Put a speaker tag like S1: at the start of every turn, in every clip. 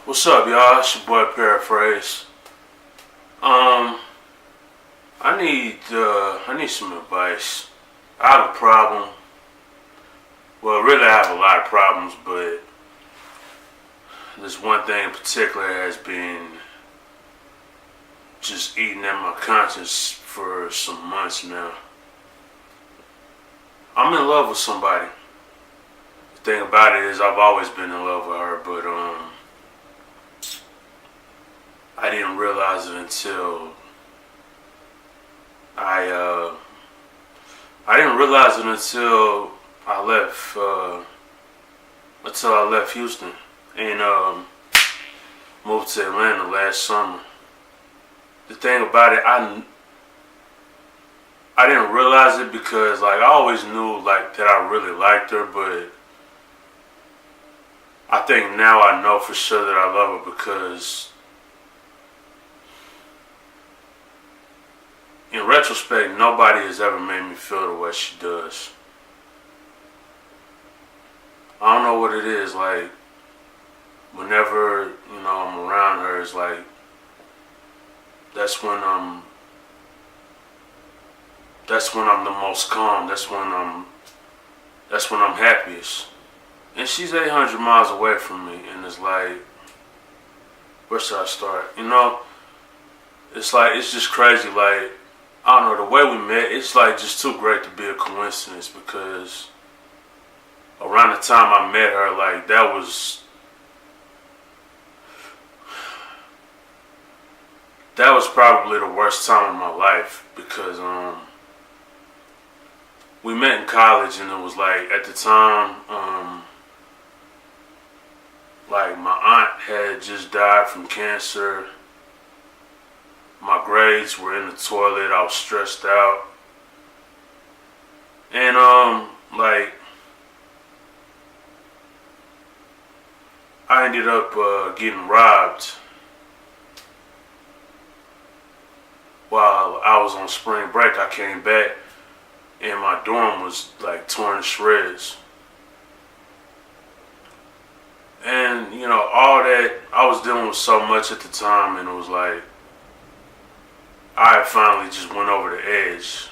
S1: What's up, y'all? It's your boy Paraphrase. Um, I need some advice. I have a problem. Well, really, I have a lot of problems, but this one thing in particular has been just eating at my conscience for some months now. I'm in love with somebody. The thing about it is, I've always been in love with her, but I didn't realize it I uh, I didn't realize it until I left Houston and moved to Atlanta last summer. The thing about it, I didn't realize it because I always knew that I really liked her, but I think now I know for sure that I love her because in retrospect, nobody has ever made me feel the way she does. I don't know what it is. Whenever I'm around her, it's that's when I'm the most calm. That's when I'm happiest. And she's 800 miles away from me, and it's where should I start? It's just crazy. I don't know, the way we met, it's just too great to be a coincidence because around the time I met her, that was probably the worst time of my life because we met in college and it was at the time my aunt had just died from cancer. My grades were in the toilet. I was stressed out. And I ended up getting robbed while I was on spring break. I came back and my dorm was torn to shreds. And all that, I was dealing with so much at the time, and it was I finally just went over the edge.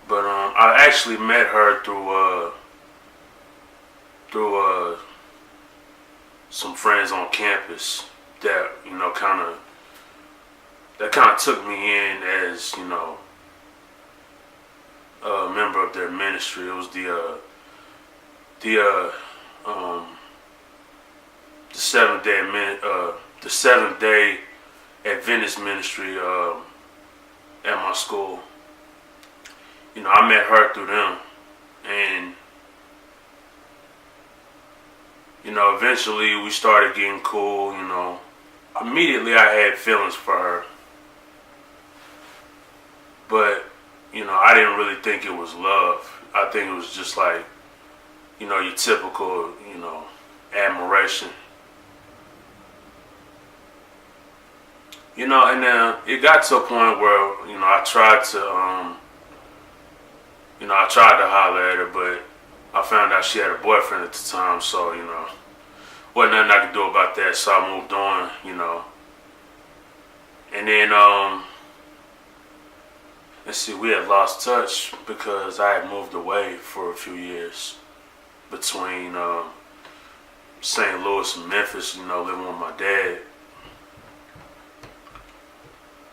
S1: But I actually met her through some friends on campus that kind of took me in as a member of their ministry. It was the Seventh Day Adventist ministry at my school. I met her through them, and eventually we started getting cool. Immediately I had feelings for her, but I didn't really think it was love. I think it was just your typical admiration. And then it got to a point where I tried to holler at her, but I found out she had a boyfriend at the time, so wasn't nothing I could do about that. So I moved on, and then let's see, we had lost touch because I had moved away for a few years between St. Louis and Memphis, living with my dad.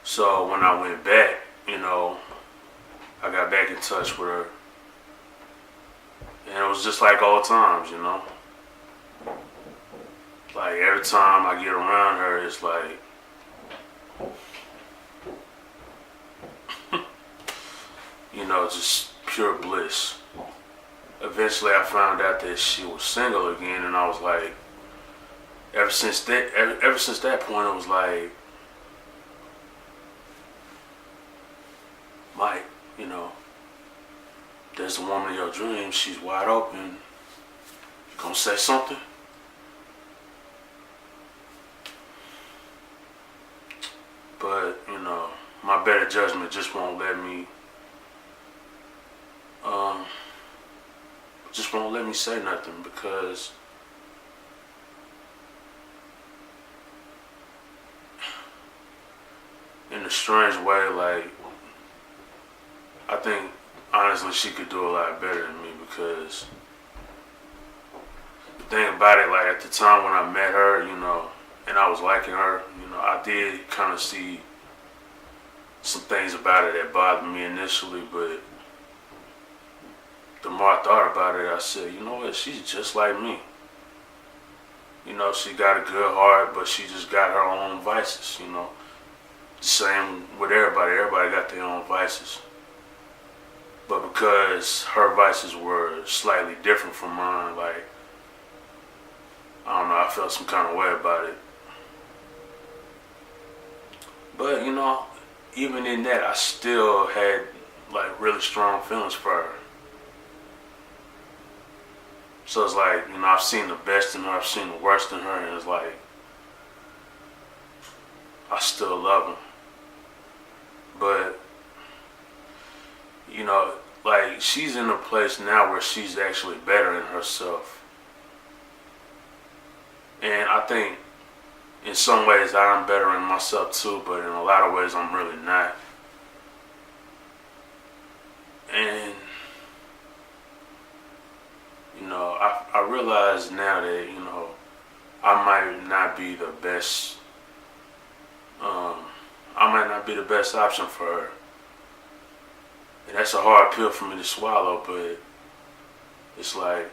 S1: So when I went back, I got back in touch with her. And it was just like old times, every time I get around her, it's just pure bliss. Eventually I found out that she was single again, and I was ever since that point, it was Mike, there's the woman of your dreams. She's wide open. You gonna say something? But, my better judgment just won't let me just won't let me say nothing because in a strange way, like, I think honestly she could do a lot better than me because the thing about it, like at the time when I met her, and I was liking her, I did kind of see some things about it that bothered me initially, but the more I thought about it, I said, you know what, she's just like me. She got a good heart, but she just got her own vices, Same with everybody. Everybody got their own vices. But because her vices were slightly different from mine, like, I don't know, I felt some kind of way about it. But, even in that, I still had, like, really strong feelings for her. So it's like, I've seen the best in her, I've seen the worst in her, and it's like, I still love her. But, like, she's in a place now where she's actually better in herself. And I think in some ways I'm better in myself too, but in a lot of ways I'm really not. And, I realize now that, I might not be the best, option for her. And that's a hard pill for me to swallow, but it's like,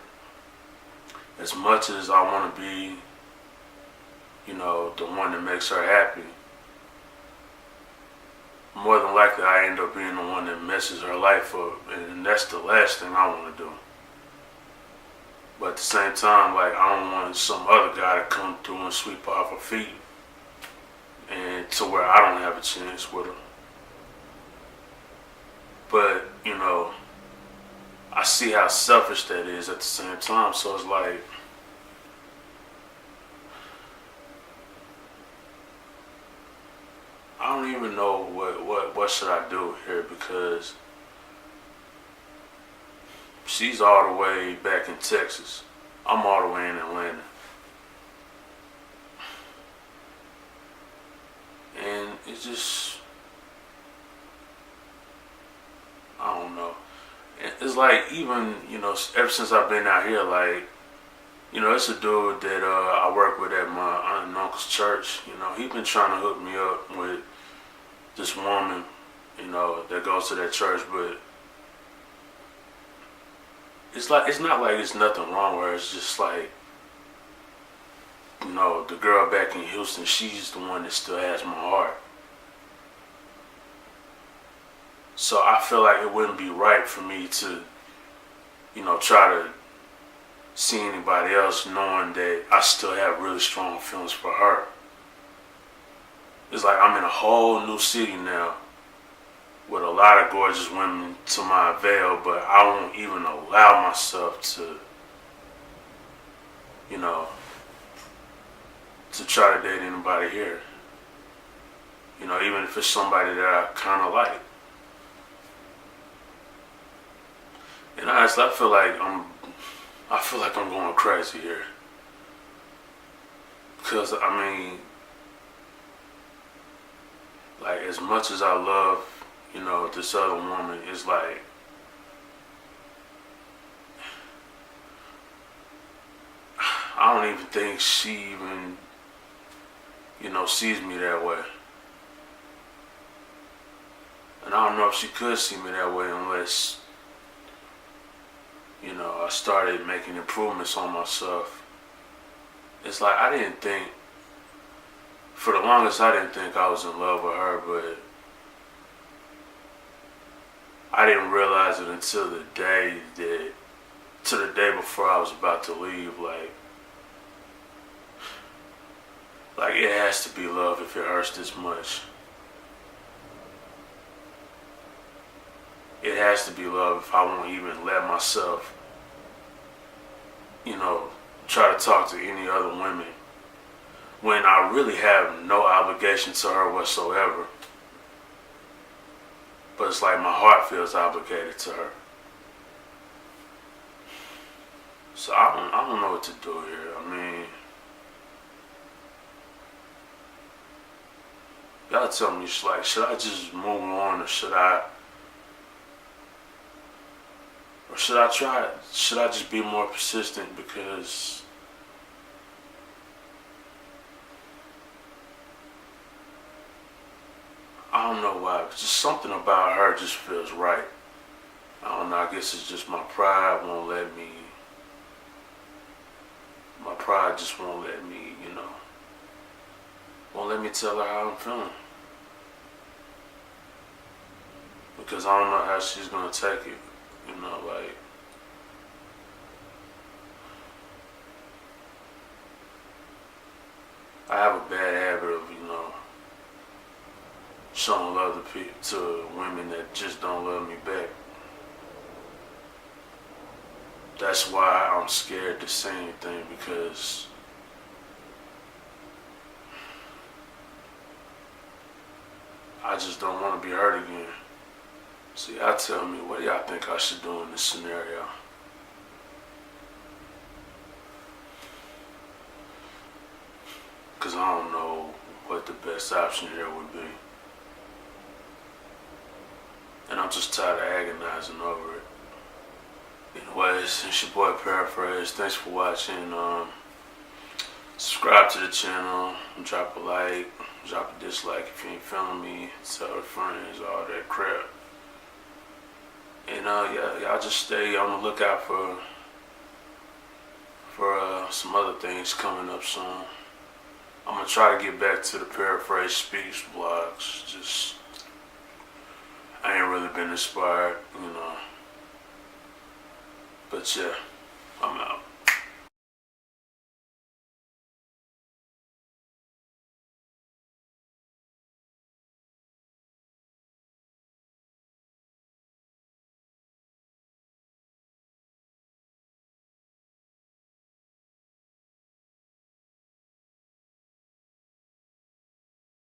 S1: as much as I want to be, the one that makes her happy, more than likely I end up being the one that messes her life up, and that's the last thing I want to do. But at the same time, like, I don't want some other guy to come through and sweep off her feet, and to where I don't have a chance with her. But, I see how selfish that is at the same time, so it's like, I don't even know what should I do here, because she's all the way back in Texas. I'm all the way in Atlanta. And it's just, I don't know. It's like, even, ever since I've been out here, like, it's a dude that I work with at my aunt and uncle's church. He been trying to hook me up with this woman, that goes to that church, but it's not like it's nothing wrong with her. It's just like, the girl back in Houston, she's the one that still has my heart. So I feel like it wouldn't be right for me to, try to see anybody else knowing that I still have really strong feelings for her. It's like I'm in a whole new city now with a lot of gorgeous women to my avail, but I won't even allow myself to, to try to date anybody here. Even if it's somebody that I kind of like. And honestly, I feel like I'm going crazy here. Because, like, as much as I love, this other woman, it's like, I don't even think she even, sees me that way. And I don't know if she could see me that way unless, I started making improvements on myself. It's like, for the longest I didn't think I was in love with her, but I didn't realize it until the day before I was about to leave, like it has to be love if it hurts this much. It has to be love if I won't even let myself, try to talk to any other women when I really have no obligation to her whatsoever. But it's like my heart feels obligated to her. So I don't know what to do here. I mean, y'all tell me, like, should I just move on, or should I try? Should I just be more persistent? Because I don't know why, but just something about her just feels right. I don't know. I guess it's just my pride won't let me. My pride just won't let me, won't let me tell her how I'm feeling. Because I don't know how she's gonna take it. Like, I have a bad habit of, showing love to women that just don't love me back. That's why I'm scared to say anything, because I just don't want to be hurt again. So y'all tell me, what y'all think I should do in this scenario? Because I don't know what the best option here would be. And I'm just tired of agonizing over it. Anyways, it's your boy Paraphrase. Thanks for watching. Subscribe to the channel. Drop a like. Drop a dislike if you ain't feeling me. Tell your friends, all that crap. And yeah, y'all just stay on the lookout for some other things coming up soon. I'm gonna try to get back to the Paraphrase speech vlogs. Just I ain't really been inspired, But yeah.